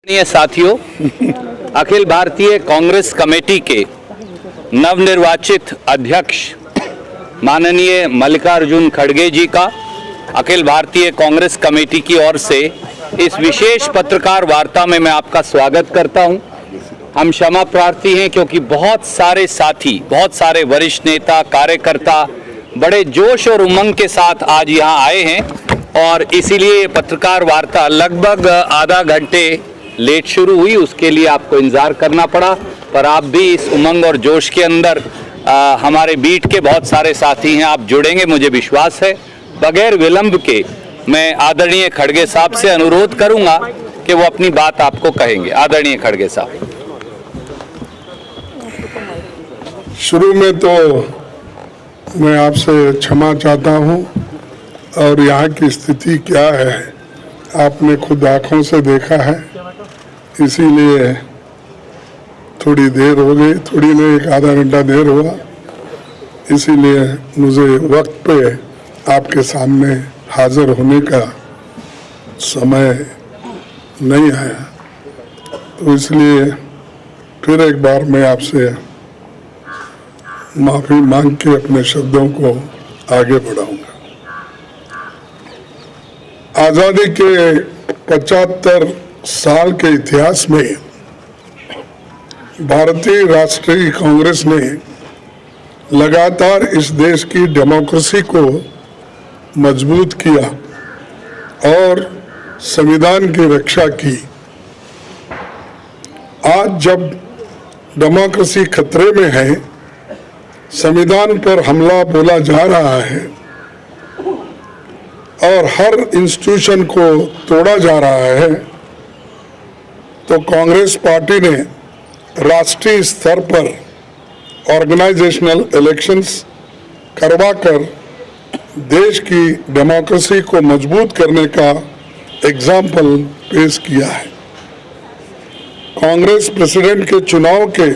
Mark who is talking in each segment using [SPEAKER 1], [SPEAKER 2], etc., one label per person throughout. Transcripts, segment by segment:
[SPEAKER 1] आदरणीय साथियों, अखिल भारतीय कांग्रेस कमेटी के नवनिर्वाचित अध्यक्ष माननीय मल्लिकार्जुन खड़गे जी का अखिल भारतीय कांग्रेस कमेटी की ओर से इस विशेष पत्रकार वार्ता में मैं आपका स्वागत करता हूं। हम क्षमा प्रार्थी हैं क्योंकि बहुत सारे साथी, बहुत सारे वरिष्ठ नेता, कार्यकर्ता बड़े जोश और उमंग के साथ आज यहां आए हैं और इसीलिए पत्रकार वार्ता लगभग आधा घंटे लेट शुरू हुई। उसके लिए आपको इंतजार करना पड़ा, पर आप भी इस उमंग और जोश के अंदर हमारे बीट के बहुत सारे साथी हैं, आप जुड़ेंगे, मुझे विश्वास है। बगैर विलंब के मैं आदरणीय खड़गे साहब से अनुरोध करूंगा कि वो अपनी बात आपको कहेंगे। आदरणीय खड़गे साहब।
[SPEAKER 2] शुरू में तो मैं आपसे क्षमा चाहता हूं और यहाँ की स्थिति क्या है आपने खुद आंखों से देखा है, इसीलिए थोड़ी देर हो गई, थोड़ी नहीं एक आधा घंटा देर हुआ, इसीलिए मुझे वक्त पे आपके सामने हाजिर होने का समय नहीं आया, तो इसलिए फिर एक बार मैं आपसे माफी मांग के अपने शब्दों को आगे बढ़ाऊंगा। आजादी के 75 साल के इतिहास में भारतीय राष्ट्रीय कांग्रेस ने लगातार इस देश की डेमोक्रेसी को मजबूत किया और संविधान की रक्षा की। आज जब डेमोक्रेसी खतरे में है, संविधान पर हमला बोला जा रहा है और हर इंस्टीट्यूशन को तोड़ा जा रहा है, तो कांग्रेस पार्टी ने राष्ट्रीय स्तर पर ऑर्गेनाइजेशनल इलेक्शंस करवाकर देश की डेमोक्रेसी को मजबूत करने का एग्जाम्पल पेश किया है। कांग्रेस प्रेसिडेंट के चुनाव के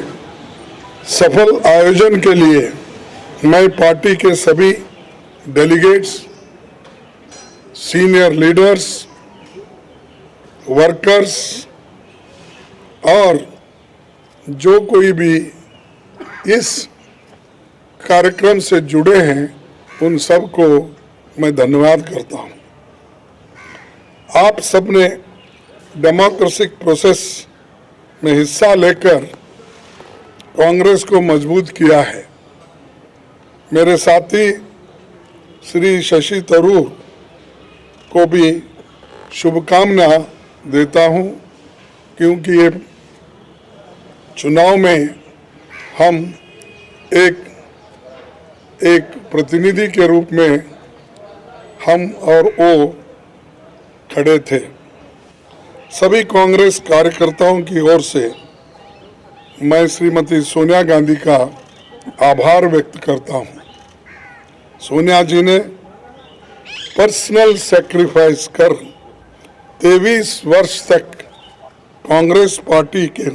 [SPEAKER 2] सफल आयोजन के लिए मैं पार्टी के सभी डेलीगेट्स, सीनियर लीडर्स, वर्कर्स और जो कोई भी इस कार्यक्रम से जुड़े हैं उन सबको मैं धन्यवाद करता हूं। आप सबने डेमोक्रेटिक प्रोसेस में हिस्सा लेकर कांग्रेस को मजबूत किया है। मेरे साथी श्री शशि थरूर को भी शुभकामना देता हूं, क्योंकि ये चुनाव में हम एक प्रतिनिधि के रूप में हम और वो खड़े थे। सभी कांग्रेस कार्यकर्ताओं की ओर से मैं श्रीमती सोनिया गांधी का आभार व्यक्त करता हूं। सोनिया जी ने पर्सनल सैक्रिफाइस कर 23 वर्ष तक कांग्रेस पार्टी के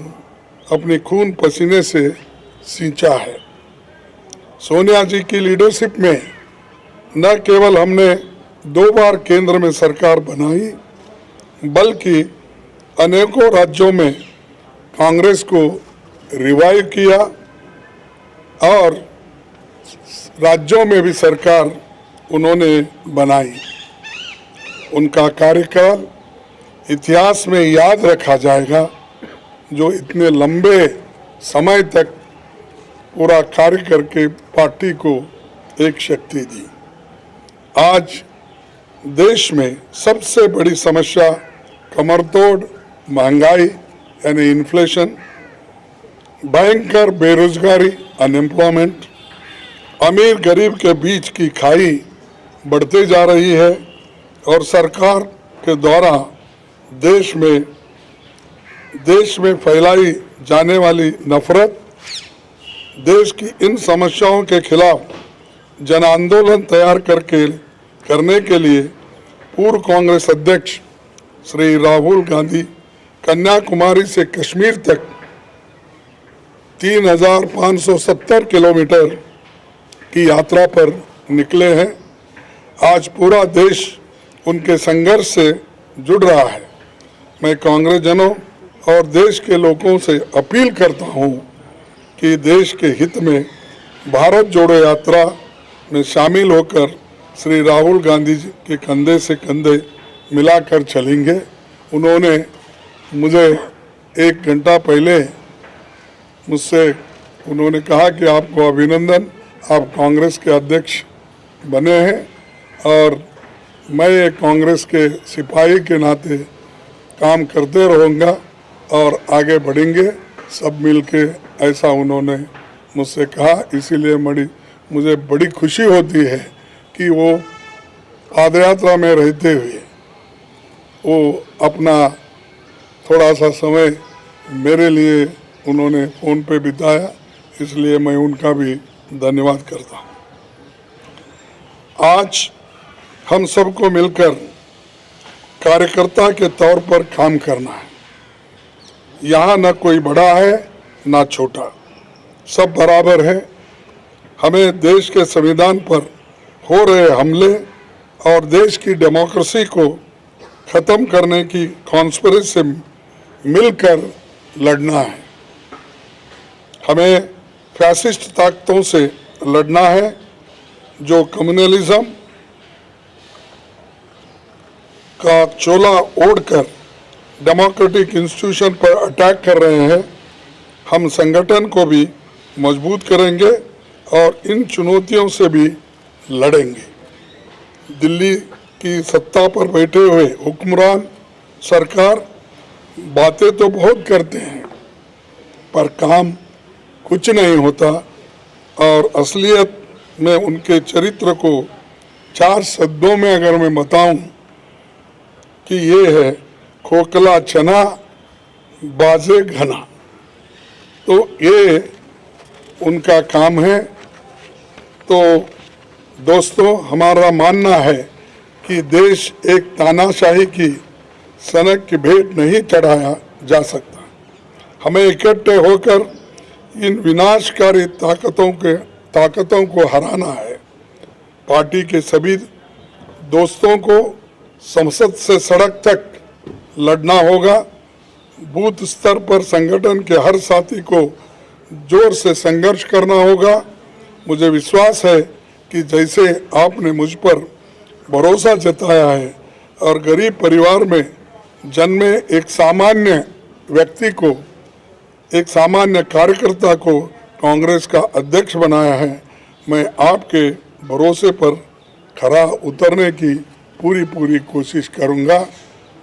[SPEAKER 2] अपने खून पसीने से सींचा है। सोनिया जी की लीडरशिप में न केवल हमने 2 बार केंद्र में सरकार बनाई, बल्कि अनेकों राज्यों में कांग्रेस को रिवाइव किया और राज्यों में भी सरकार उन्होंने बनाई। उनका कार्यकाल इतिहास में याद रखा जाएगा, जो इतने लंबे समय तक पूरा कार्य करके पार्टी को एक शक्ति दी। आज देश में सबसे बड़ी समस्या कमरतोड़ महंगाई यानी इन्फ्लेशन, भयंकर बेरोजगारी अनएम्प्लॉयमेंट, अमीर गरीब के बीच की खाई बढ़ते जा रही है और सरकार के द्वारा देश में फैलाई जाने वाली नफरत, देश की इन समस्याओं के खिलाफ जन आंदोलन तैयार करने के लिए पूर्व कांग्रेस अध्यक्ष श्री राहुल गांधी कन्याकुमारी से कश्मीर तक 3570 किलोमीटर की यात्रा पर निकले हैं। आज पूरा देश उनके संघर्ष से जुड़ रहा है। मैं कांग्रेस जनों और देश के लोगों से अपील करता हूं कि देश के हित में भारत जोड़ो यात्रा में शामिल होकर श्री राहुल गांधी जी के कंधे से कंधे मिलाकर चलेंगे। उन्होंने मुझे 1 घंटा पहले मुझसे उन्होंने कहा कि आपको अभिनंदन, आप कांग्रेस के अध्यक्ष बने हैं और मैं एक कांग्रेस के सिपाही के नाते काम करते रहूँगा और आगे बढ़ेंगे सब मिलके, ऐसा उन्होंने मुझसे कहा। इसीलिए मुझे बड़ी खुशी होती है कि वो पादयात्रा में रहते हुए वो अपना थोड़ा सा समय मेरे लिए उन्होंने फ़ोन पे बिताया, इसलिए मैं उनका भी धन्यवाद करता हूँ। आज हम सबको मिलकर कार्यकर्ता के तौर पर काम करना है। यहाँ न कोई बड़ा है न छोटा, सब बराबर है। हमें देश के संविधान पर हो रहे हमले और देश की डेमोक्रेसी को ख़त्म करने की कॉन्स्पिरेसी से मिलकर लड़ना है। हमें फैसिस्ट ताकतों से लड़ना है जो कम्युनलिज्म का चोला ओढ़कर डेमोक्रेटिक इंस्टीट्यूशन पर अटैक कर रहे हैं। हम संगठन को भी मजबूत करेंगे और इन चुनौतियों से भी लड़ेंगे। दिल्ली की सत्ता पर बैठे हुए हुक्मरान सरकार बातें तो बहुत करते हैं पर काम कुछ नहीं होता और असलियत में उनके चरित्र को 4 शब्दों में अगर मैं बताऊं कि ये है खोखला चना बाजे घना, तो ये उनका काम है। तो दोस्तों, हमारा मानना है कि देश एक तानाशाही की सनक की भेंट नहीं चढ़ाया जा सकता। हमें इकट्ठे होकर इन विनाशकारी ताकतों को हराना है। पार्टी के सभी दोस्तों को संसद से सड़क तक लड़ना होगा। बूथ स्तर पर संगठन के हर साथी को जोर से संघर्ष करना होगा। मुझे विश्वास है कि जैसे आपने मुझ पर भरोसा जताया है और गरीब परिवार में जन्मे एक सामान्य व्यक्ति को, एक सामान्य कार्यकर्ता को कांग्रेस का अध्यक्ष बनाया है, मैं आपके भरोसे पर खरा उतरने की पूरी कोशिश करूंगा।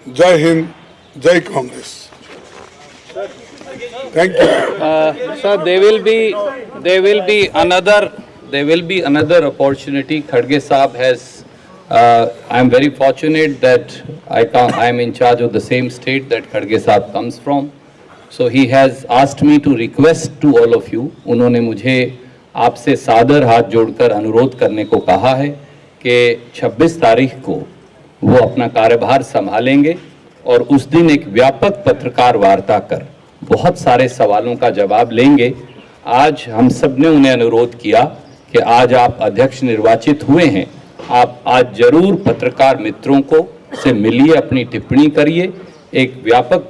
[SPEAKER 2] जय हिंद, जय Congress. Thank you.
[SPEAKER 1] Sir, there will be another opportunity. Khadge Saab has. I am very fortunate that I am in charge of the same state that Khadge Saab comes from. So he has asked me to request to all of you. उन्होंने मुझे आपसे सादर हाथ जोड़कर अनुरोध करने को कहा है कि 26 तारीख को वो अपना कार्यभार संभालेंगे और उस दिन एक व्यापक पत्रकार वार्ता कर बहुत सारे सवालों का जवाब लेंगे। आज हम सब ने उन्हें अनुरोध किया कि आज आप अध्यक्ष निर्वाचित हुए हैं, आप आज जरूर पत्रकार मित्रों को से मिलिए, अपनी टिप्पणी करिए, एक व्यापक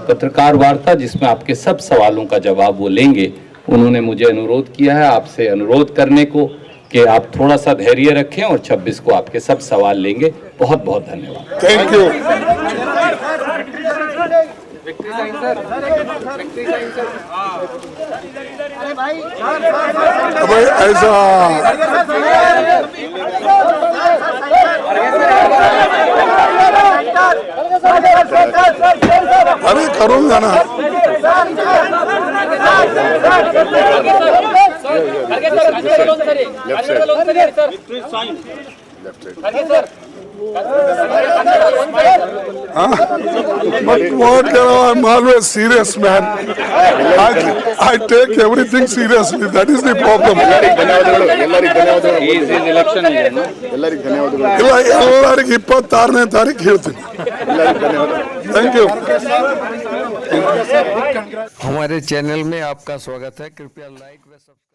[SPEAKER 1] पत्रकार वार्ता जिसमें आपके सब सवालों का जवाब वो लेंगे। उन्होंने मुझे अनुरोध किया है आपसे अनुरोध करने को कि आप थोड़ा सा धैर्य रखें और 26 को आपके सब सवाल लेंगे। बहुत बहुत धन्यवाद।
[SPEAKER 2] Thank you. भाई ऐसा अरे करूँगा ना। But what I'm always serious, man. I take everything seriously. That is the problem. ಎಲ್ಲರಿಗೆ 26ನೇ ತಾರೀಕು ಹೇಳ್ತೀನಿ। Thank you.
[SPEAKER 3] हमारे चैनल में आपका स्वागत है। कृपया लाइक व सब्सक्राइब